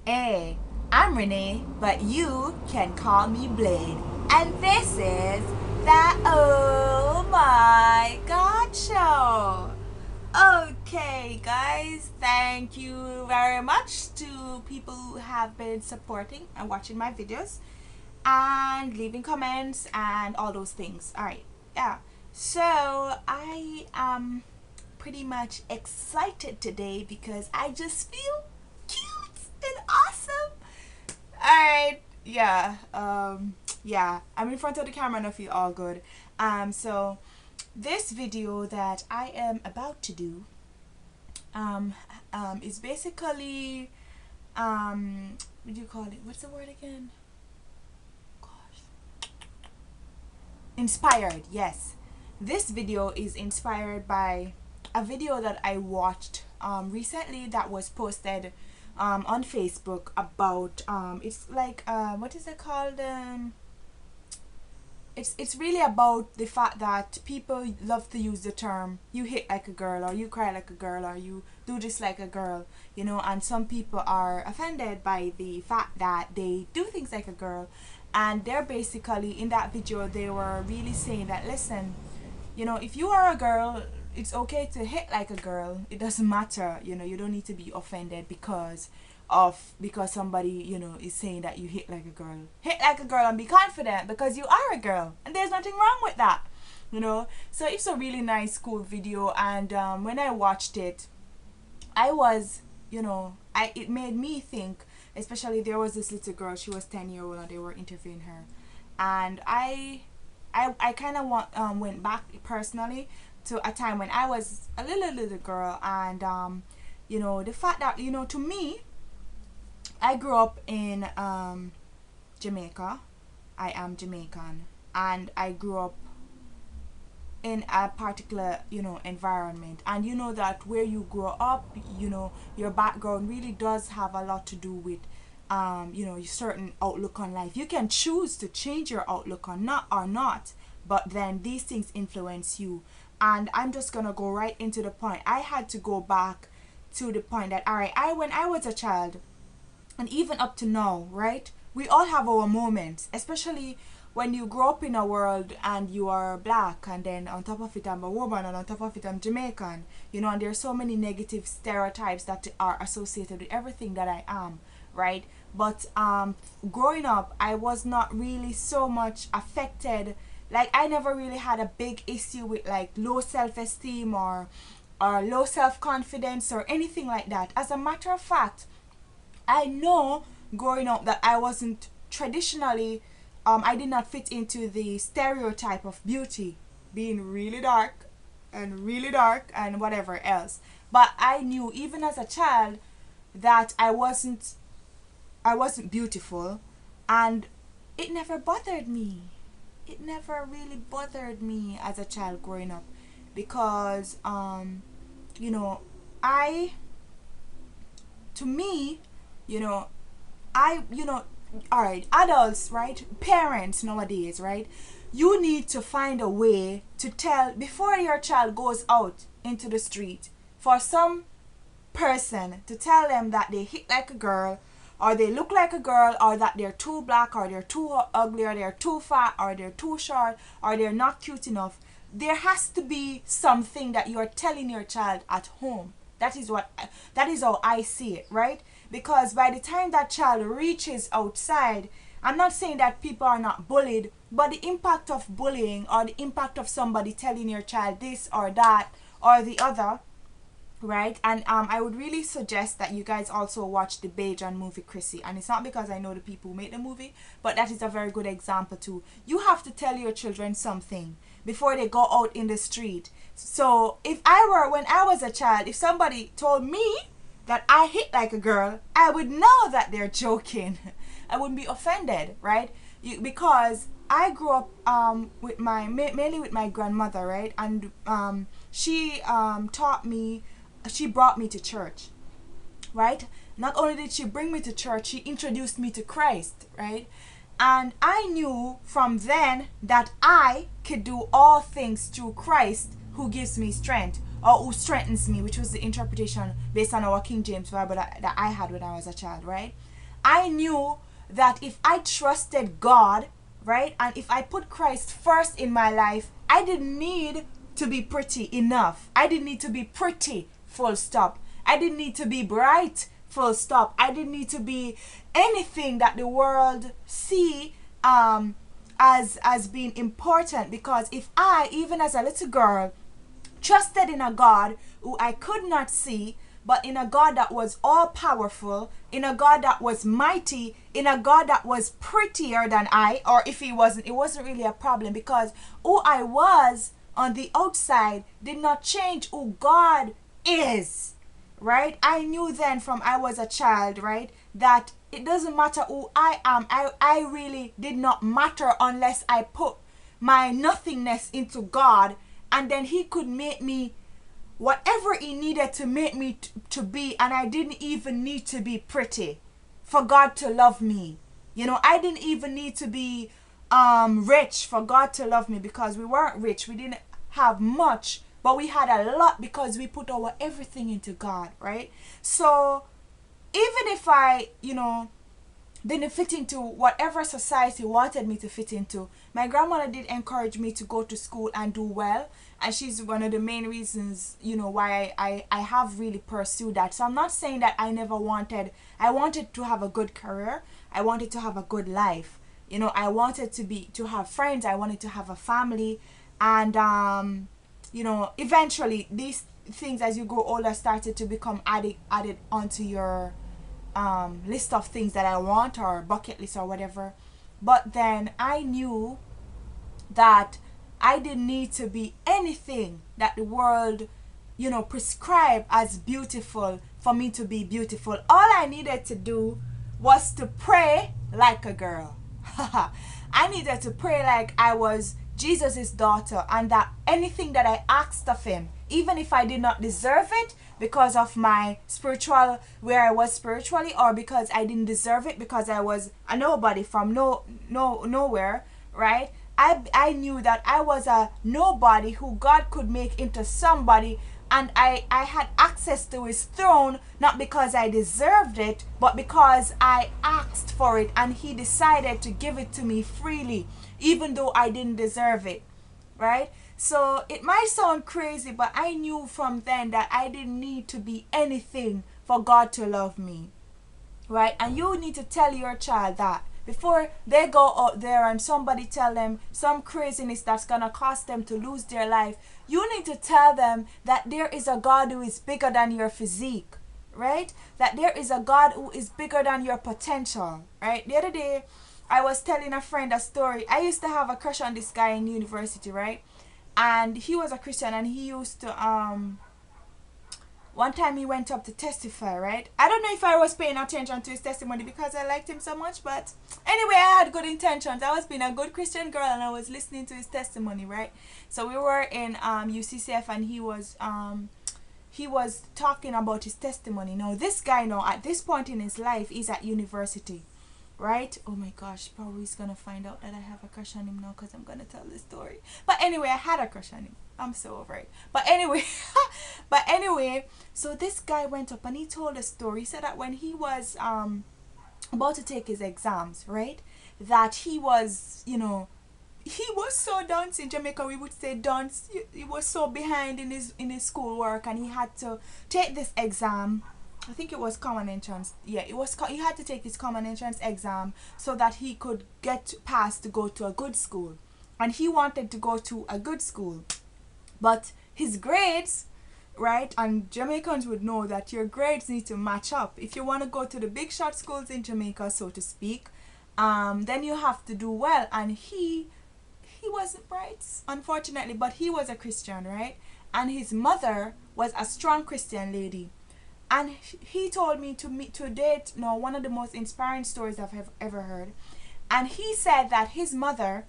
Hey, I'm Renee, but you can call me Blade. And this is the Oh My God Show. Okay, guys, thank you very much to people who have been supporting and watching my videos and leaving comments and all those things. Alright, yeah. So, I am pretty much excited today because I just feel cute and awesome. Alright, yeah. Yeah, I'm in front of the camera and I feel all good. So this video that I am about to do um is basically what do you call it? What's the word again? Gosh. Inspired, yes. This video is inspired by a video that I watched recently that was posted on Facebook about it's like what is it called? It's really about the fact that people love to use the term you hit like a girl, or you cry like a girl, or you do this like a girl, you know, and some people are offended by the fact that they do things like a girl. And they're basically, in that video, they were really saying that, listen, you know, if you are a girl, it's okay to hit like a girl. It doesn't matter, you know, you don't need to be offended because somebody, you know, is saying that you hit like a girl. Hit like a girl and be confident because you are a girl, and there's nothing wrong with that, you know. So it's a really nice, cool video. And when I watched it, I was, you know, it made me think. Especially, there was this little girl, she was 10 years old, and they were interviewing her, and I kind of went back personally to a time when I was a little girl. And you know, the fact that, you know, to me, I grew up in Jamaica. I am Jamaican, and I grew up in a particular, you know, environment. And you know that where you grow up, you know, your background really does have a lot to do with you know, your certain outlook on life. You can choose to change your outlook or not, but then these things influence you. And I'm just gonna go right into the point. I had to go back to the point that, all right, when I was a child, and even up to now, right, we all have our moments, especially when you grow up in a world and you are black, and then on top of it I'm a woman, and on top of it I'm Jamaican, you know, and there's so many negative stereotypes that are associated with everything that I am, right? But growing up, I was not really so much affected. Like, I never really had a big issue with like low self-esteem or low self-confidence or anything like that. As a matter of fact, I know growing up that I wasn't traditionally, I did not fit into the stereotype of beauty, being really dark and whatever else. But I knew even as a child that I wasn't beautiful, and it never bothered me. It never really bothered me as a child growing up, because you know, I to me, you know, you know, all right, adults, right, parents nowadays, right, you need to find a way to tell before your child goes out into the street, for some person to tell them that they hit like a girl, or they look like a girl, or that they're too black, or they're too ugly, or they're too fat, or they're too short, or they're not cute enough. There has to be something that you're telling your child at home. That is how I see it, right? Because by the time that child reaches outside, I'm not saying that people are not bullied, but the impact of bullying, or the impact of somebody telling your child this or that or the other, right? And I would really suggest that you guys also watch the Bajan movie Chrissy. And it's not because I know the people who made the movie, but that is a very good example too. You have to tell your children something before they go out in the street. So when I was a child, if somebody told me that I hit like a girl, I would know that they're joking. I wouldn't be offended, right? Because I grew up mainly with my grandmother, right? And she she brought me to church, right? Not only did she bring me to church, she introduced me to Christ, right? And I knew from then that I could do all things through Christ who gives me strength, or who strengthens me, which was the interpretation based on our King James Bible that I had when I was a child, right? I knew that if I trusted God, right, and if I put Christ first in my life, I didn't need to be pretty enough. I didn't need to be pretty, full stop. I didn't need to be bright, full stop. I didn't need to be anything that the world see as being important, because if I, even as a little girl, trusted in a God who I could not see, but in a God that was all powerful, in a God that was mighty, in a God that was prettier than I, or if he wasn't, it wasn't really a problem, because who I was on the outside did not change who God is, right? I knew then from I was a child, right, that it doesn't matter who I am. I really did not matter unless I put my nothingness into God, and then he could make me whatever he needed to make me to be. And I didn't even need to be pretty for God to love me. You know, I didn't even need to be rich for God to love me, because we weren't rich. We didn't have much, but we had a lot because we put our everything into God, right? So even if I, you know, didn't fit into whatever society wanted me to fit into, my grandmother did encourage me to go to school and do well, and she's one of the main reasons, you know, why I have really pursued that. So I'm not saying that I wanted to have a good career, I wanted to have a good life, you know, I wanted to have friends, I wanted to have a family, and you know, eventually these things as you grow older started to become added onto your list of things that I want, or bucket list or whatever. But then I knew that I didn't need to be anything that the world, you know, prescribed as beautiful for me to be beautiful. All I needed to do was to pray like a girl. I needed to pray like I was Jesus' daughter, and that anything that I asked of him, even if I did not deserve it because of my spiritual, where I was spiritually, or because I didn't deserve it because I was a nobody from nowhere, right? I knew that I was a nobody who God could make into somebody, and I had access to his throne, not because I deserved it, but because I asked for it, and he decided to give it to me freely, even though I didn't deserve it, right? So it might sound crazy, but I knew from then that I didn't need to be anything for God to love me, right? And you need to tell your child that before they go out there and somebody tell them some craziness that's gonna cost them to lose their life. You need to tell them that there is a God who is bigger than your physique, right? That there is a God who is bigger than your potential, right? The other day I was telling a friend a story. I used to have a crush on this guy in university, right? And he was a Christian, and he used to one time he went up to testify, right? I don't know if I was paying attention to his testimony because I liked him so much, but anyway, I had good intentions. I was being a good Christian girl, and I was listening to his testimony, right? So we were in UCCF, and he was talking about his testimony. Now this guy, now at this point in his life, is at university, right? Oh my gosh, probably he's gonna find out that I have a crush on him now because I'm gonna tell this story. But anyway, I had a crush on him. I'm so over it. But anyway, so this guy went up and he told a story. He said that when he was about to take his exams, right, that he was, you know, he was so dunce. In Jamaica we would say dunce. He was so behind in his schoolwork, and he had to take this exam. I think it was common entrance. Yeah, it was. He had to take this common entrance exam so that he could get passed to go to a good school, and he wanted to go to a good school, but his grades, right? And Jamaicans would know that your grades need to match up if you want to go to the big shot schools in Jamaica, so to speak. Then you have to do well, and he wasn't bright, unfortunately, but he was a Christian, right? And his mother was a strong Christian lady. And he told me to date, no, one of the most inspiring stories I've ever heard. And he said that his mother,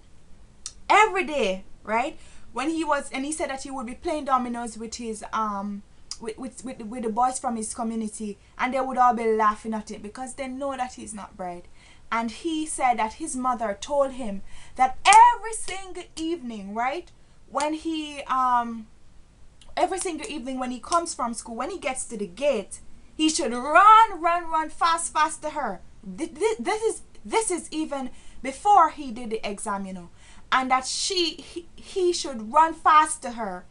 every day, right, when he was, and he said that he would be playing dominoes with his with the boys from his community, and they would all be laughing at it because they know that he's not bright. And he said that his mother told him that every single evening, right, when he every single evening when he comes from school, when he gets to the gate, he should run fast to her, this is even before he did the exam, you know, and that he should run fast to her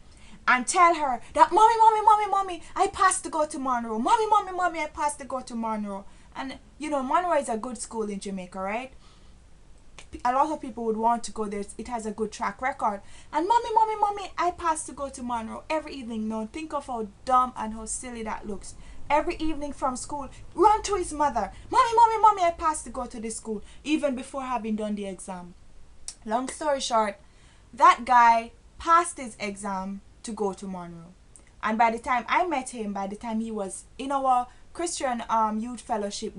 and tell her that mommy, I passed to go to Monroe. Mommy, I passed to go to Monroe. And you know, Monroe is a good school in Jamaica, right? A lot of people would want to go there. It has a good track record. And mommy, I passed to go to Monroe every evening. Now think of how dumb and how silly that looks. Every evening from school, run to his mother. Mommy, I passed to go to this school, even before having done the exam. Long story short, that guy passed his exam to go to Monroe. And by the time I met him, by the time he was in our Christian youth fellowship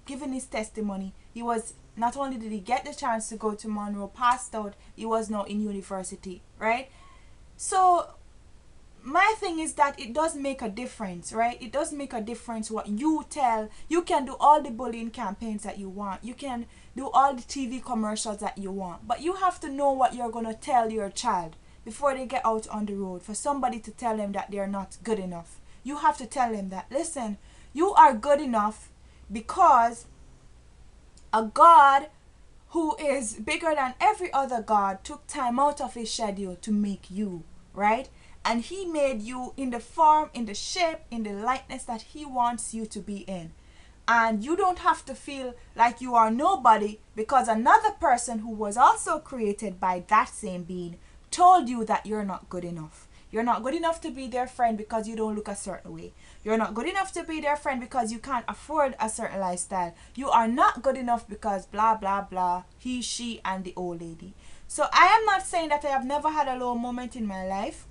giving his testimony, he was, not only did he get the chance to go to Monroe, passed out, he was now in university, right? So my thing is that it does make a difference, right? It does make a difference what you tell. You can do all the bullying campaigns that you want. You can do all the TV commercials that you want. But you have to know what you're going to tell your child before they get out on the road. For somebody to tell them that they're not good enough, you have to tell them that, listen, you are good enough because a God who is bigger than every other God took time out of his schedule to make you, right? And he made you in the form, in the shape, in the likeness that he wants you to be in. And you don't have to feel like you are nobody because another person who was also created by that same being told you that you're not good enough. You're not good enough to be their friend because you don't look a certain way. You're not good enough to be their friend because you can't afford a certain lifestyle. You are not good enough because blah, blah, blah, he, she, and the old lady. So I am not saying that I have never had a low moment in my life.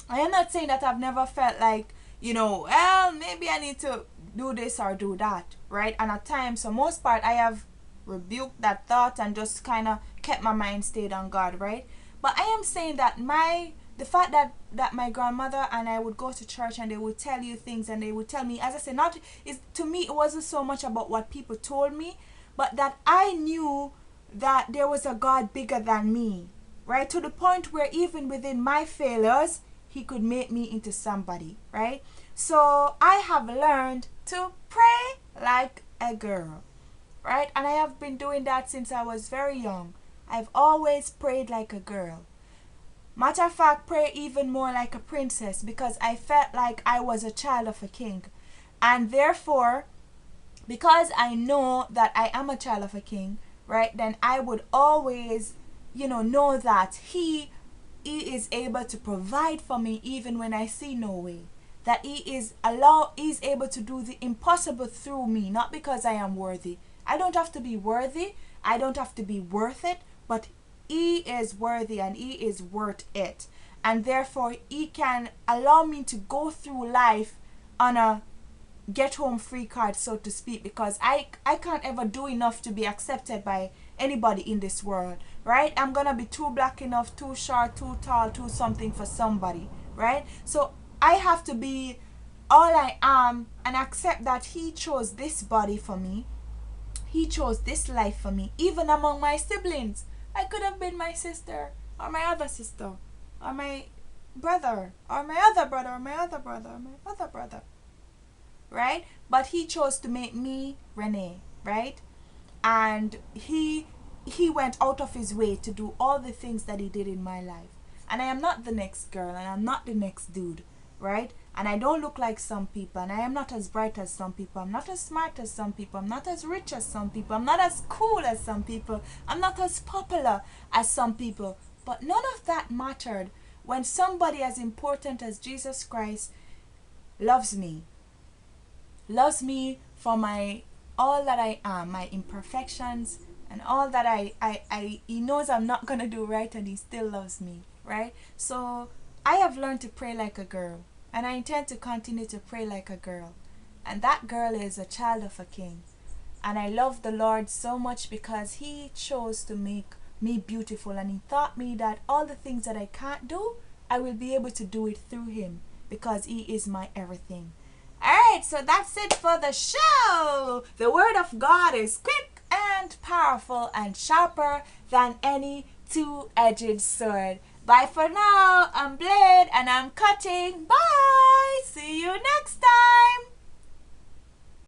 I am not saying that I've never felt like, you know, well, maybe I need to do this or do that, right? And at times, for most part, I have rebuked that thought and just kind of kept my mind stayed on God, right? But I am saying that the fact that my grandmother and I would go to church and they would tell you things and they would tell me, as I said, to me it wasn't so much about what people told me, but that I knew that there was a God bigger than me, right? To the point where even within my failures, he could make me into somebody, right? So I have learned to pray like a girl, right? And I have been doing that since I was very young. I've always prayed like a girl. Matter of fact, pray even more like a princess, because I felt like I was a child of a king. And therefore, because I know that I am a child of a king, right, then I would always, know that he is able to provide for me even when I see no way. That he is able to do the impossible through me, not because I am worthy. I don't have to be worthy. I don't have to be worth it, but he is worthy and he is worth it. And therefore, he can allow me to go through life on a get home free card, so to speak, because I can't ever do enough to be accepted by anybody in this world, right? I'm gonna be too black enough, too short, too tall, too something for somebody, right? So I have to be all I am and accept that he chose this body for me. He chose this life for me. Even among my siblings, I could have been my sister or my other sister or my brother or my other brother or my other brother or my other brother, right? But he chose to make me Renee, right? And he went out of his way to do all the things that he did in my life. And I am not the next girl and I'm not the next dude, right? And I don't look like some people, and I am not as bright as some people. I'm not as smart as some people. I'm not as rich as some people. I'm not as cool as some people. I'm not as popular as some people. But none of that mattered when somebody as important as Jesus Christ loves me for my all that I am, my imperfections and all that he knows I'm not gonna do right, and he still loves me, right? So I have learned to pray like a girl, and I intend to continue to pray like a girl. And that girl is a child of a king. And I love the Lord so much because he chose to make me beautiful, and he taught me that all the things that I can't do, I will be able to do it through him, because he is my everything. Alright, so that's it for the show. The word of God is quick and powerful and sharper than any two-edged sword. Bye for now. I'm Blade and I'm cutting. Bye. See you next time.